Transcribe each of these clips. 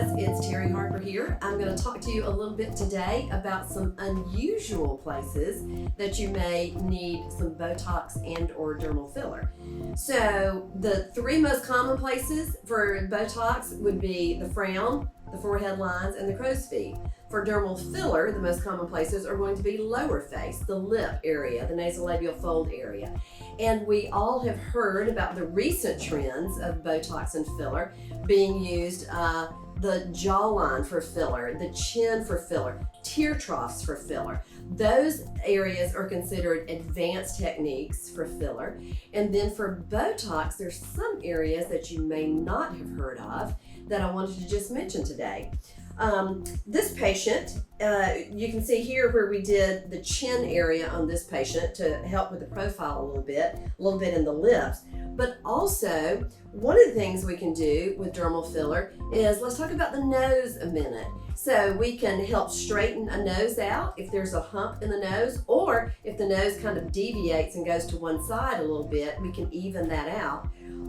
guys, it's Terri Harper here. I'm going to talk to you a little bit today about some unusual places that you may need some Botox and or dermal filler. So the three most common places for Botox would be the frown, the forehead lines, and the crow's feet. For dermal filler, the most common places are going to be lower face, the lip area, the nasolabial fold area. And we all have heard about the recent trends of Botox and filler being used, the jawline for filler, the chin for filler, tear troughs for filler. Those areas are considered advanced techniques for filler. And then for Botox, there's some areas that you may not have heard of that I wanted to just mention today. This patient, you can see here where we did the chin area on this patient to help with the profile a little bit in the lips. But also, one of the things we can do with dermal filler is, let's talk about the nose a minute. So we can help straighten a nose out if there's a hump in the nose, or if the nose kind of deviates and goes to one side a little bit, we can even that out.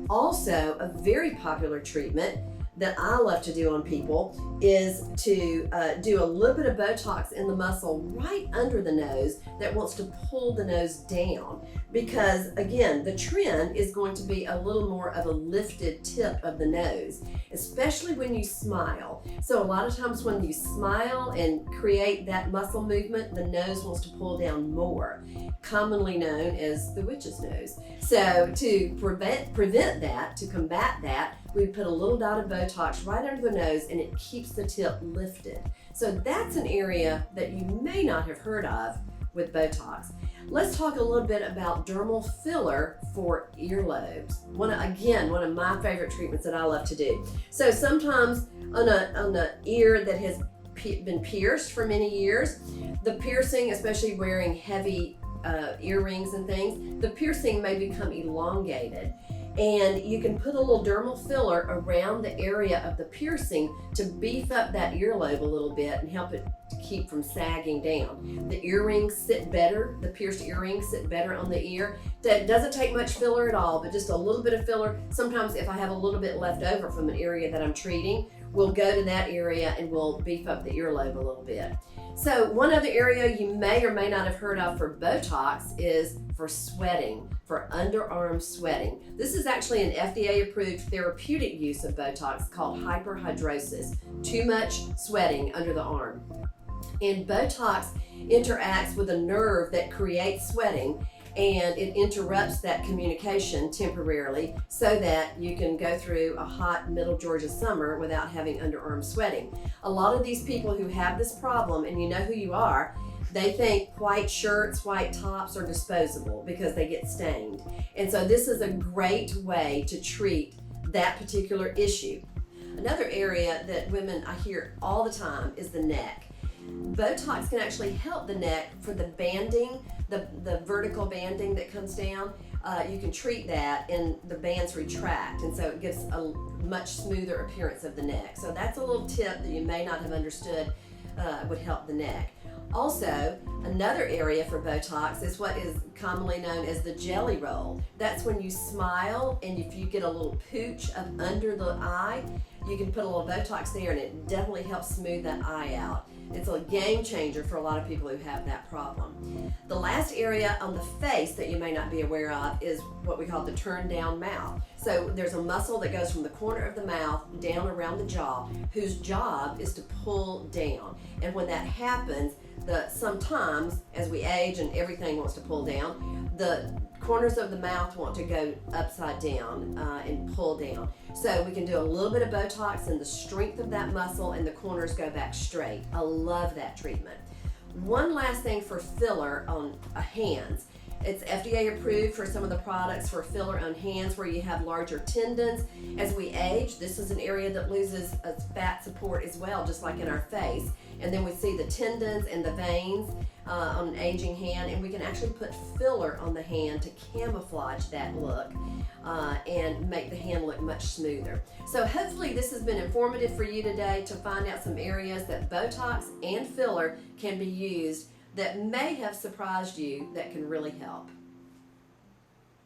Also, a very popular treatment that I love to do on people is to do a little bit of Botox in the muscle right under the nose that wants to pull the nose down. Because again, the trend is going to be a little more of a lifted tip of the nose, especially when you smile. So a lot of times when you smile and create that muscle movement, the nose wants to pull down more, commonly known as the witch's nose. So to prevent that, to combat that, we put a little dot of Botox right under the nose and it keeps the tip lifted. So that's an area that you may not have heard of with Botox. Let's talk a little bit about dermal filler for earlobes. One of my favorite treatments that I love to do. So sometimes on an ear that has been pierced for many years, the piercing, especially wearing heavy earrings and things, the piercing may become elongated. And you can put a little dermal filler around the area of the piercing to beef up that earlobe a little bit and help it to keep from sagging down. The earrings sit better, the pierced earrings sit better on the ear. That doesn't take much filler at all, but just a little bit of filler. Sometimes if I have a little bit left over from an area that I'm treating, we'll go to that area and we'll beef up the earlobe a little bit. So one other area you may or may not have heard of for Botox is for sweating, for underarm sweating. This is actually an FDA-approved therapeutic use of Botox called hyperhidrosis, too much sweating under the arm. And Botox interacts with a nerve that creates sweating, and it interrupts that communication temporarily so that you can go through a hot middle Georgia summer without having underarm sweating. A lot of these people who have this problem, and you know who you are, they think white shirts, white tops are disposable because they get stained. And so this is a great way to treat that particular issue. Another area that women, I hear all the time, is the neck. Botox can actually help the neck for the banding, the vertical banding that comes down. You can treat that and the bands retract, and so it gives a much smoother appearance of the neck. So that's a little tip that you may not have understood would help the neck. Also, another area for Botox is what is commonly known as the jelly roll. That's when you smile, and if you get a little pooch up under the eye, you can put a little Botox there and it definitely helps smooth that eye out. It's a game changer for a lot of people who have that problem. The last area on the face that you may not be aware of is what we call the turn down mouth. So there's a muscle that goes from the corner of the mouth down around the jaw, whose job is to pull down. And when that happens, sometimes as we age and everything wants to pull down, the corners of the mouth want to go upside down and pull down. So we can do a little bit of Botox and the strength of that muscle and the corners go back straight. I love that treatment. One last thing for filler on hands. It's FDA approved for some of the products for filler on hands where you have larger tendons. As we age, this is an area that loses fat support as well, just like in our face. And then we see the tendons and the veins on an aging hand, and we can actually put filler on the hand to camouflage that look and make the hand look much smoother. So hopefully this has been informative for you today to find out some areas that Botox and filler can be used that may have surprised you that can really help.